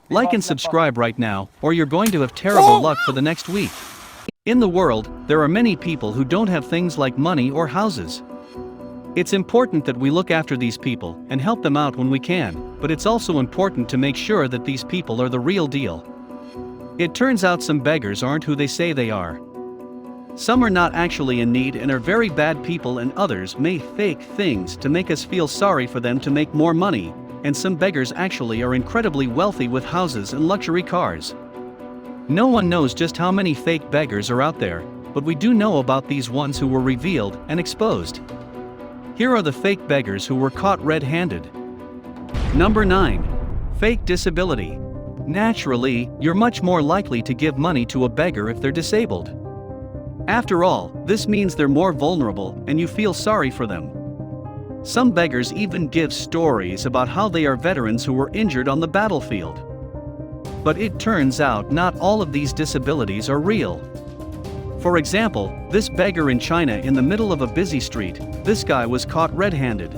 Like and subscribe right now, or you're going to have terrible luck for the next week. In the world, there are many people who don't have things like money or houses. It's important that we look after these people and help them out when we can, but it's also important to make sure that these people are the real deal. It turns out some beggars aren't who they say they are. Some are not actually in need and are very bad people, and others may fake things to make us feel sorry for them to make more money, and some beggars actually are incredibly wealthy with houses and luxury cars. No one knows just how many fake beggars are out there, but we do know about these ones who were revealed and exposed. Here are the fake beggars who were caught red-handed. Number 9. Fake disability. Naturally, you're much more likely to give money to a beggar if they're disabled. After all, this means they're more vulnerable and you feel sorry for them. Some beggars even give stories about how they are veterans who were injured on the battlefield. But it turns out not all of these disabilities are real. For example, this beggar in China in the middle of a busy street, this guy was caught red-handed.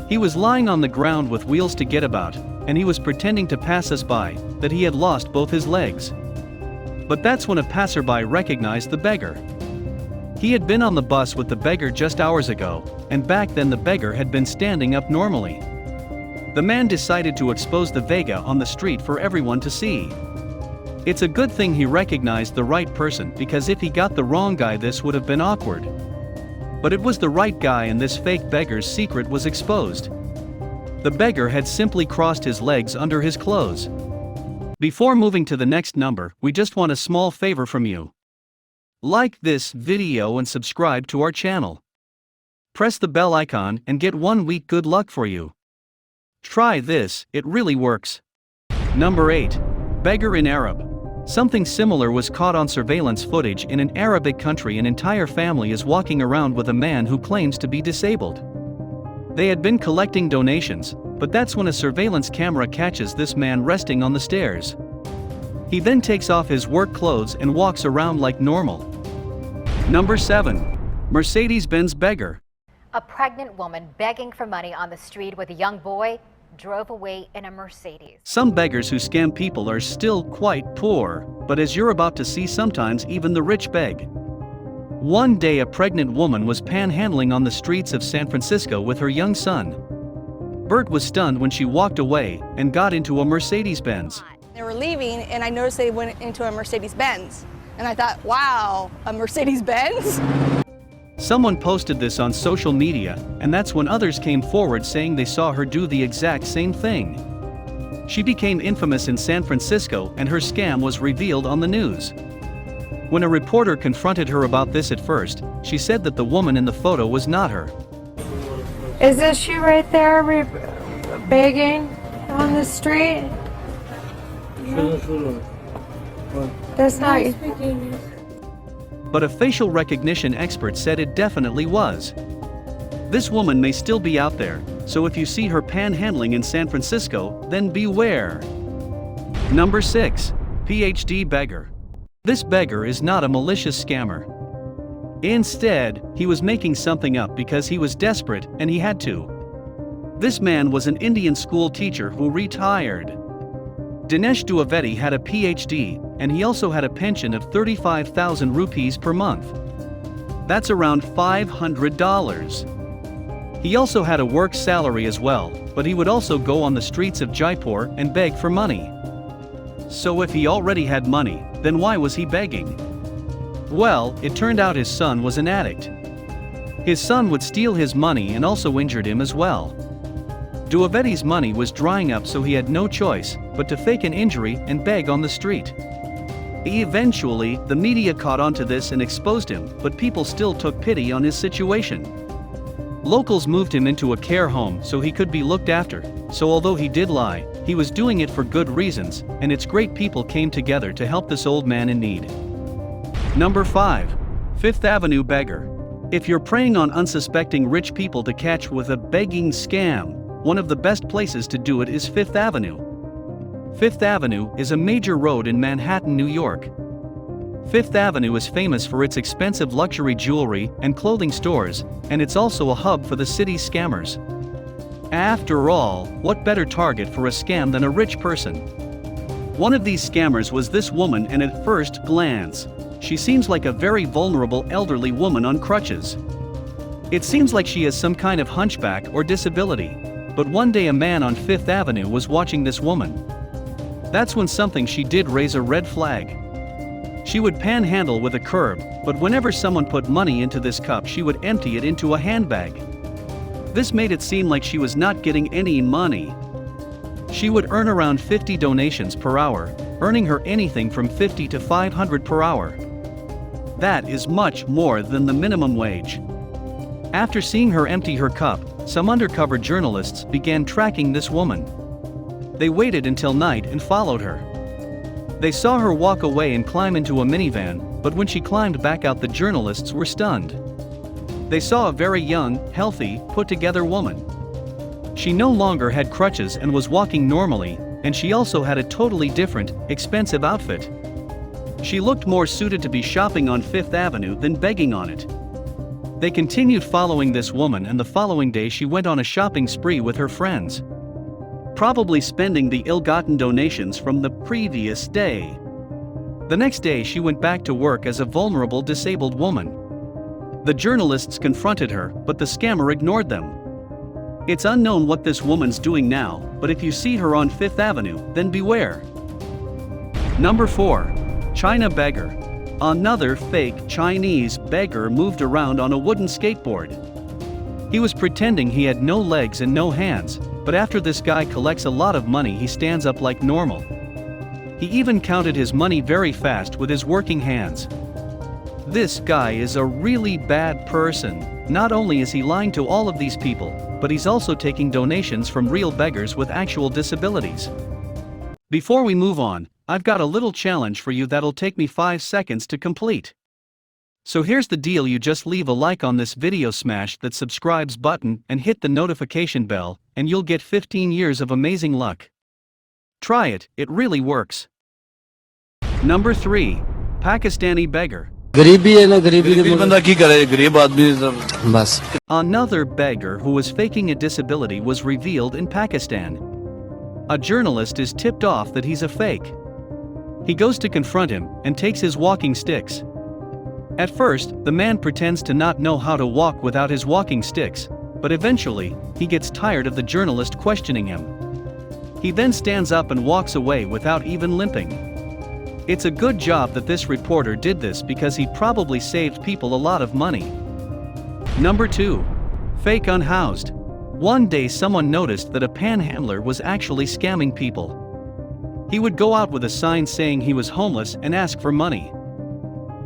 He was lying on the ground with wheels to get about, and he was pretending to pass us by that he had lost both his legs. But that's when a passerby recognized the beggar. He had been on the bus with the beggar just hours ago, and back then the beggar had been standing up normally. The man decided to expose the Vega on the street for everyone to see. It's a good thing he recognized the right person, because if he got the wrong guy this would have been awkward. But it was the right guy, and this fake beggar's secret was exposed. The beggar had simply crossed his legs under his clothes. Before moving to the next number, we just want a small favor from you. Like this video and subscribe to our channel. Press the bell icon and get 1 week good luck for you. Try this, it really works. Number 8. Beggar in Arab. Something similar was caught on surveillance footage in an Arabic country. An entire family is walking around with a man who claims to be disabled. They had been collecting donations, but that's when a surveillance camera catches this man resting on the stairs. He then takes off his work clothes and walks around like normal. Number 7. Mercedesbenz beggar. A pregnant woman begging for money on the street with a young boy drove away in a Mercedes. Some beggars who scam people are still quite poor, but as you're about to see, sometimes even the rich beg. One day a pregnant woman was panhandling on the streets of San Francisco with her young son. Bert was stunned when she walked away and got into a Mercedes-Benz. They were leaving and I noticed they went into a Mercedes-Benz. And I thought, wow, a Mercedes-Benz? Someone posted this on social media, and that's when others came forward saying they saw her do the exact same thing. She became infamous in San Francisco and her scam was revealed on the news. When a reporter confronted her about this at first, she said that the woman in the photo was not her. Is this she right there begging on the street? That's not you. But a facial recognition expert said it definitely was. This woman may still be out there, so if you see her panhandling in San Francisco, then beware. Number 6. PhD beggar. This beggar is not a malicious scammer. Instead, he was making something up because he was desperate and he had to. This man was an Indian school teacher who retired. Dinesh Dwivedi had a PhD, and he also had a pension of 35,000 rupees per month. That's around $500. He also had a work salary as well, but he would also go on the streets of Jaipur and beg for money. So if he already had money, then why was he begging? Well, it turned out his son was an addict. His son would steal his money and also injured him as well. Dwivedi's money was drying up, so he had no choice but to fake an injury and beg on the street. Eventually, the media caught on to this and exposed him, but people still took pity on his situation. Locals moved him into a care home so he could be looked after, so although he did lie, he was doing it for good reasons, and it's great people came together to help this old man in need. Number 5. Fifth Avenue beggar. If you're preying on unsuspecting rich people to catch with a begging scam, one of the best places to do it is Fifth Avenue. Fifth Avenue is a major road in Manhattan, New York. Fifth Avenue is famous for its expensive luxury jewelry and clothing stores, and it's also a hub for the city's scammers. After all, what better target for a scam than a rich person? One of these scammers was this woman, and at first glance, she seems like a very vulnerable elderly woman on crutches. It seems like she has some kind of hunchback or disability, but one day a man on Fifth Avenue was watching this woman. That's when something she did raise a red flag. She would panhandle with a curb, but whenever someone put money into this cup she would empty it into a handbag. This made it seem like she was not getting any money. She would earn around 50 donations per hour, earning her anything from $50 to $500 per hour. That is much more than the minimum wage. After seeing her empty her cup, some undercover journalists began tracking this woman. They waited until night and followed her. They saw her walk away and climb into a minivan, but when she climbed back out the journalists were stunned. They saw a very young, healthy, put-together woman. She no longer had crutches and was walking normally, and she also had a totally different, expensive outfit. She looked more suited to be shopping on Fifth Avenue than begging on it. They continued following this woman, and the following day she went on a shopping spree with her friends, probably spending the ill-gotten donations from the previous day. The next day she went back to work as a vulnerable disabled woman. The journalists confronted her, but the scammer ignored them. It's unknown what this woman's doing now, but if you see her on Fifth Avenue, then beware. Number 4. China Beggar. Another fake Chinese beggar moved around on a wooden skateboard. He was pretending he had no legs and no hands, but after this guy collects a lot of money he stands up like normal. He even counted his money very fast with his working hands. This guy is a really bad person. Not only is he lying to all of these people, but he's also taking donations from real beggars with actual disabilities. Before we move on, I've got a little challenge for you that'll take me 5 seconds to complete. So here's the deal: you just leave a like on this video, smash that subscribes button and hit the notification bell, and you'll get 15 years of amazing luck. Try it, it really works. Number 3. Pakistani Beggar. गरीबी है ना, गरीबी के बंदा की करे, गरीब आदमी बस. Another beggar who was faking a disability was revealed in Pakistan. A journalist is tipped off that he's a fake. He goes to confront him and takes his walking sticks. At first, the man pretends to not know how to walk without his walking sticks, but eventually, he gets tired of the journalist questioning him. He then stands up and walks away without even limping. It's a good job that this reporter did this, because he probably saved people a lot of money. Number 2. Fake unhoused. One day someone noticed that a panhandler was actually scamming people. He would go out with a sign saying he was homeless and ask for money.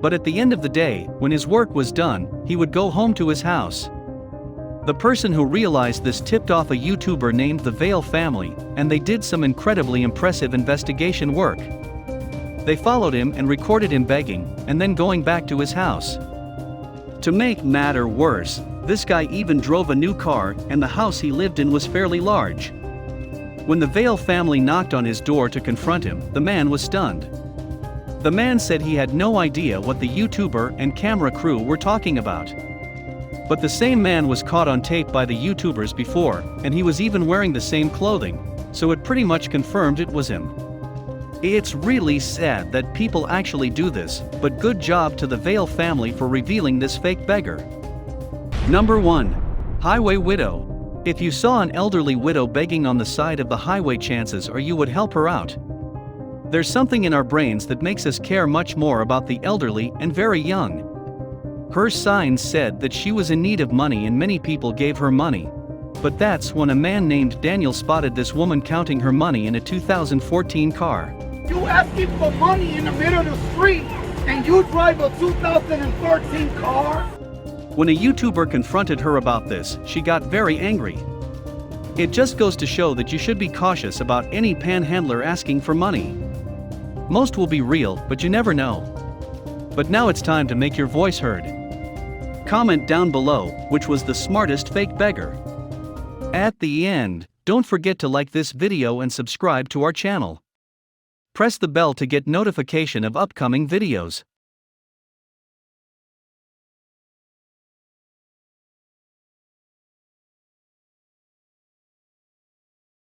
But at the end of the day, when his work was done, he would go home to his house. The person who realized this tipped off a YouTuber named the Vale family, and they did some incredibly impressive investigation work. They followed him and recorded him begging, and then going back to his house. To make matter worse, this guy even drove a new car, and the house he lived in was fairly large. When the Vale family knocked on his door to confront him, the man was stunned. The man said he had no idea what the YouTuber and camera crew were talking about. But the same man was caught on tape by the YouTubers before, and he was even wearing the same clothing, so it pretty much confirmed it was him. It's really sad that people actually do this, but good job to the Vale family for revealing this fake beggar. Number 1. Highway Widow. If you saw an elderly widow begging on the side of the highway, chances are you would help her out. There's something in our brains that makes us care much more about the elderly and very young. Her sign said that she was in need of money, and many people gave her money. But that's when a man named Daniel spotted this woman counting her money in a 2014 car. You asking for money in the middle of the street, and you drive a 2014 car? When a YouTuber confronted her about this, she got very angry. It just goes to show that you should be cautious about any panhandler asking for money. Most will be real, but you never know. But now it's time to make your voice heard. Comment down below which was the smartest fake beggar. At the end, don't forget to like this video and subscribe to our channel. Press the bell to get notification of upcoming videos.